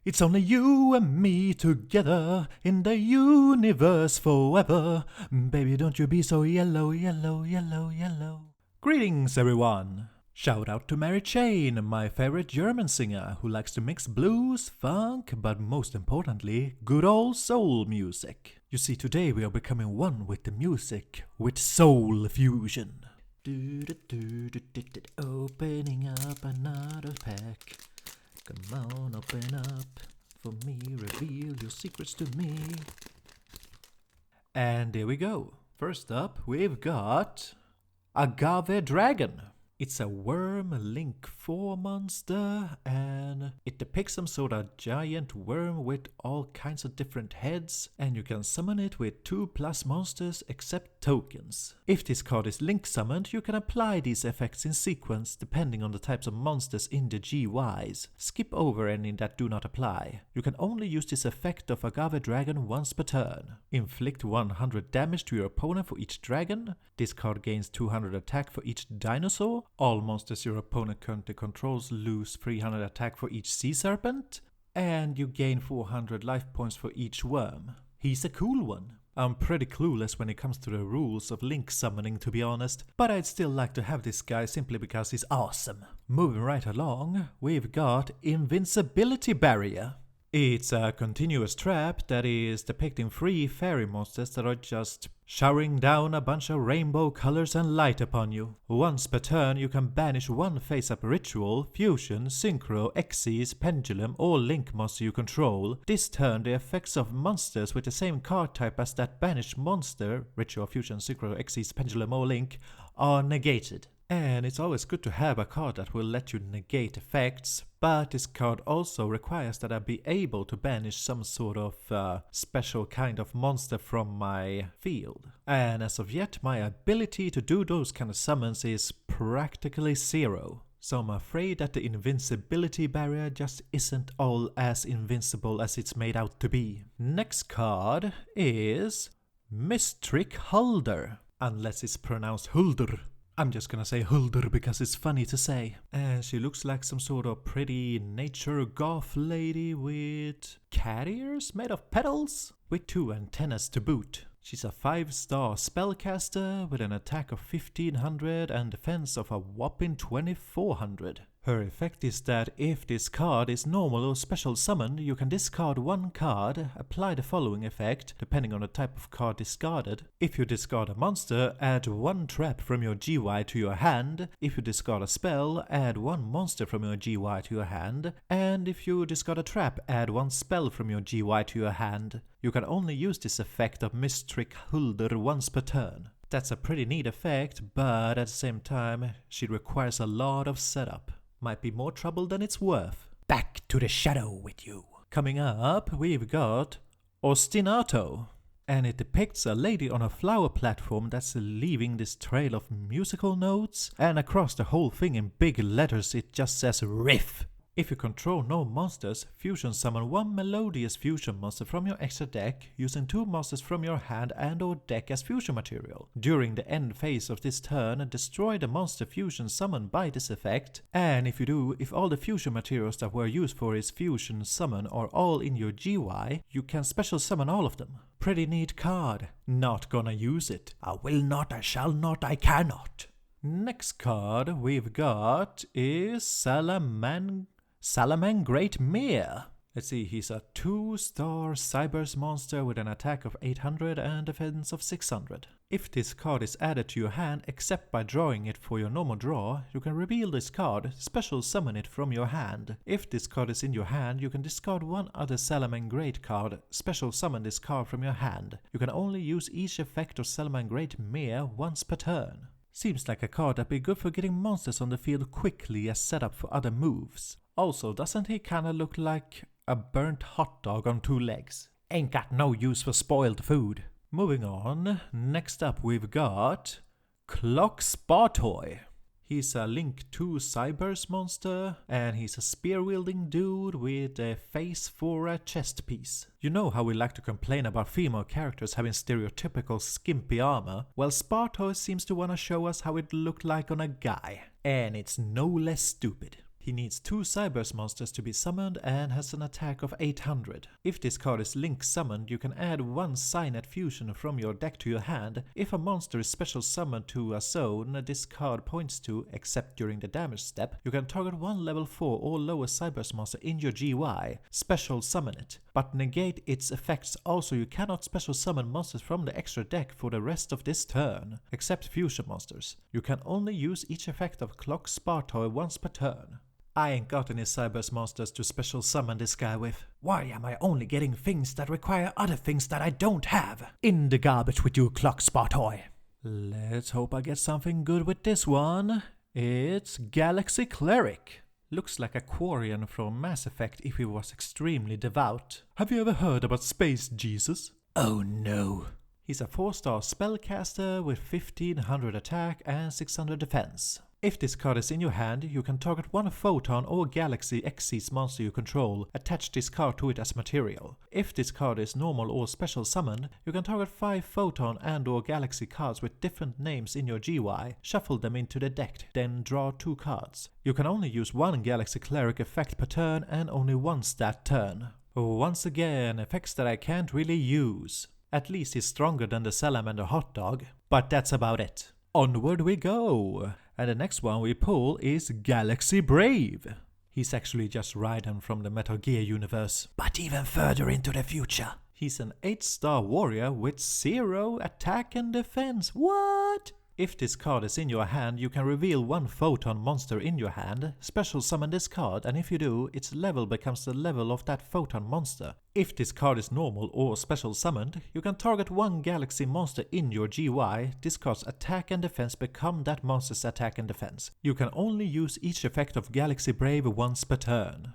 It's only you and me together in the universe forever. Baby, don't you be so yellow, yellow, yellow, yellow. Greetings, everyone. Shout out to Mary Chain, my favorite German singer who likes to mix blues, funk, but most importantly, good old soul music. You see, today we are becoming one with the music, with soul fusion. Opening up another pack. Come on, open up for me, reveal your secrets to me. And there we go. First up, we've got Agave Dragon. It's a worm Link 4 monster, and it depicts some sort of giant worm with all kinds of different heads, and you can summon it with 2+ monsters except tokens. If this card is Link summoned, you can apply these effects in sequence depending on the types of monsters in the GYs. Skip over any that do not apply. You can only use this effect of Agave Dragon once per turn. Inflict 100 damage to your opponent for each dragon. This card gains 200 attack for each dinosaur. All monsters your opponent currently controls lose 300 attack for each sea serpent, and you gain 400 life points for each worm. He's a cool one. I'm pretty clueless when it comes to the rules of Link summoning, to be honest, but I'd still like to have this guy simply because he's awesome. Moving right along, we've got Invincibility Barrier. It's a continuous trap that is depicting 3 fairy monsters that are just showering down a bunch of rainbow colors and light upon you. Once per turn you can banish one face-up ritual, fusion, synchro, Xyz, pendulum or link monster you control. This turn the effects of monsters with the same card type as that banished monster, ritual, fusion, synchro, Xyz, pendulum or link, are negated. And it's always good to have a card that will let you negate effects, but this card also requires that I be able to banish some sort of special kind of monster from my field. And as of yet, my ability to do those kind of summons is practically 0. So I'm afraid that the Invincibility Barrier just isn't all as invincible as it's made out to be. Next card is Mistrick Hulder, unless it's pronounced Hulder. I'm just gonna say Hulder because it's funny to say. And she looks like some sort of pretty nature goth lady with cat ears made of petals with 2 antennas to boot. She's a 5-star spellcaster with an attack of 1500 and defense of a whopping 2400. Her effect is that if this card is normal or special summoned, you can discard 1 card, apply the following effect, depending on the type of card discarded. If you discard a monster, add 1 trap from your GY to your hand. If you discard a spell, add 1 monster from your GY to your hand. And if you discard a trap, add 1 spell from your GY to your hand. You can only use this effect of Mistrick Hulder once per turn. That's a pretty neat effect, but at the same time, she requires a lot of setup. Might be more trouble than it's worth. Back to the shadow with you. Coming up, we've got Ostinato. And it depicts a lady on a flower platform that's leaving this trail of musical notes. And across the whole thing in big letters it just says riff. If you control no monsters, fusion summon 1 melodious fusion monster from your extra deck using 2 monsters from your hand and or deck as fusion material. During the end phase of this turn, destroy the monster fusion summoned by this effect, and if you do, if all the fusion materials that were used for his fusion summon are all in your GY, you can special summon all of them. Pretty neat card. Not gonna use it. I will not, I shall not, I cannot. Next card we've got is Salomon Great Mere. Let's see, he's a 2-star Cybers monster with an attack of 800 and defense of 600. If this card is added to your hand except by drawing it for your normal draw, you can reveal this card, special summon it from your hand. If this card is in your hand, you can discard 1 other Salomon Great card, special summon this card from your hand. You can only use each effect of Salomon Great Mere once per turn. Seems like a card that'd be good for getting monsters on the field quickly as setup for other moves. Also, doesn't he kinda look like a burnt hot dog on 2 legs? Ain't got no use for spoiled food. Moving on, next up we've got Clockspot. He's a Link 2 Cybers monster, and he's a spear-wielding dude with a face for a chest piece. You know how we like to complain about female characters having stereotypical skimpy armor? Well, Sparto seems to want to show us how it looked like on a guy. And it's no less stupid. He needs 2 Cyberse monsters to be summoned and has an attack of 800. If this card is link summoned, you can add 1 Signet Fusion from your deck to your hand. If a monster is special summoned to a zone this card points to, except during the damage step, you can target 1 level 4 or lower Cyberse monster in your GY, special summon it, but negate its effects. Also, you cannot special summon monsters from the extra deck for the rest of this turn, except fusion monsters. You can only use each effect of Clockspot once per turn. I ain't got any Cyberse monsters to special summon this guy with. Why am I only getting things that require other things that I don't have? In the garbage with you, Clockspot. Let's hope I get something good with this one. It's Galaxy Cleric. Looks like a Quarian from Mass Effect if he was extremely devout. Have you ever heard about Space Jesus? Oh no. He's a 4-star spellcaster with 1500 attack and 600 defense. If this card is in your hand, you can target 1 Photon or Galaxy Xyz monster you control, attach this card to it as material. If this card is normal or special summoned, you can target 5 Photon and or Galaxy cards with different names in your GY, shuffle them into the deck, then draw 2 cards. You can only use 1 Galaxy Cleric effect per turn and only 1 stat turn. Once again, effects that I can't really use. At least he's stronger than the Salamander hot dog, but that's about it. Onward we go! And the next one we pull is Galaxy Brave. He's actually just Raiden from the Metal Gear universe, but even further into the future. He's an 8-star warrior with 0 attack and defense. What? If this card is in your hand, you can reveal 1 Photon monster in your hand, special summon this card, and if you do, its level becomes the level of that Photon monster. If this card is normal or special summoned, you can target 1 Galaxy monster in your GY, this card's attack and defense become that monster's attack and defense. You can only use each effect of Galaxy Brave once per turn.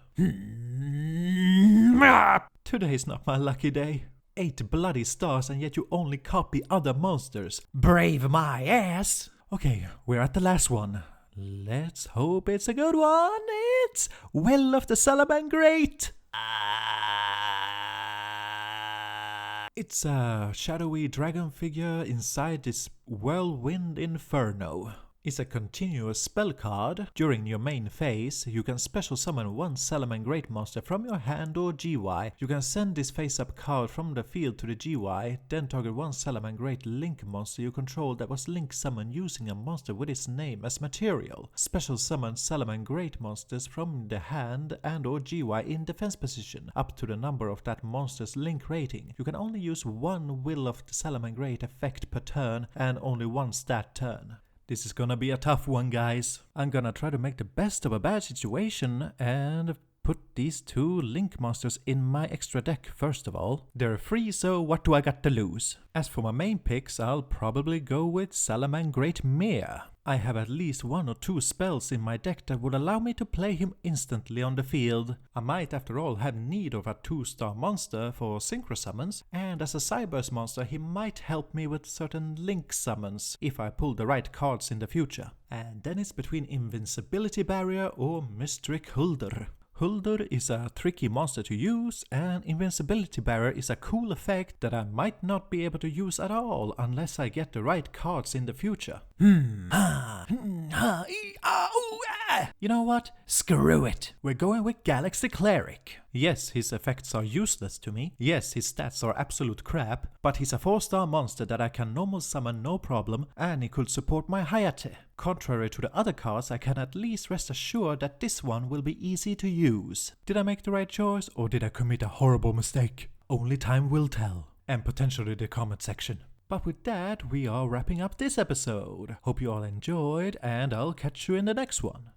Today's not my lucky day. 8 bloody stars and yet you only copy other monsters. Brave my ass! Okay, we're at the last one. Let's hope it's a good one. It's Will of the Salomon Great! It's a shadowy dragon figure inside this whirlwind Inferno. It's a continuous spell card. During your main phase, you can special summon 1 Salomon Great monster from your hand or GY. You can send this face-up card from the field to the GY, then target 1 Salomon Great Link monster you control that was Link summoned using a monster with its name as material. Special summon Salomon Great monsters from the hand and or GY in defense position, up to the number of that monster's Link rating. You can only use 1 Will of the Salomon Great effect per turn and only 1 stat turn. This is gonna be a tough one, guys. I'm gonna try to make the best of a bad situation and put these 2 Link monsters in my extra deck first of all. They're free, so what do I got to lose? As for my main picks, I'll probably go with Salomon Great Mare. I have at least 1 or 2 spells in my deck that would allow me to play him instantly on the field. I might after all have need of a 2-star monster for synchro summons, and as a Cyberse monster he might help me with certain Link summons if I pull the right cards in the future. And then it's between Invincibility Barrier or Mystic Hulder. Hulder is a tricky monster to use, and Invincibility Barrier is a cool effect that I might not be able to use at all unless I get the right cards in the future. You know what? Screw it. We're going with Galaxy Cleric. Yes, his effects are useless to me. Yes, his stats are absolute crap, but he's a 4-star monster that I can normal summon no problem, and he could support my Hayate. Contrary to the other cards, I can at least rest assured that this one will be easy to use. Did I make the right choice, or did I commit a horrible mistake? Only time will tell, and potentially the comment section. But with that, we are wrapping up this episode. Hope you all enjoyed, and I'll catch you in the next one.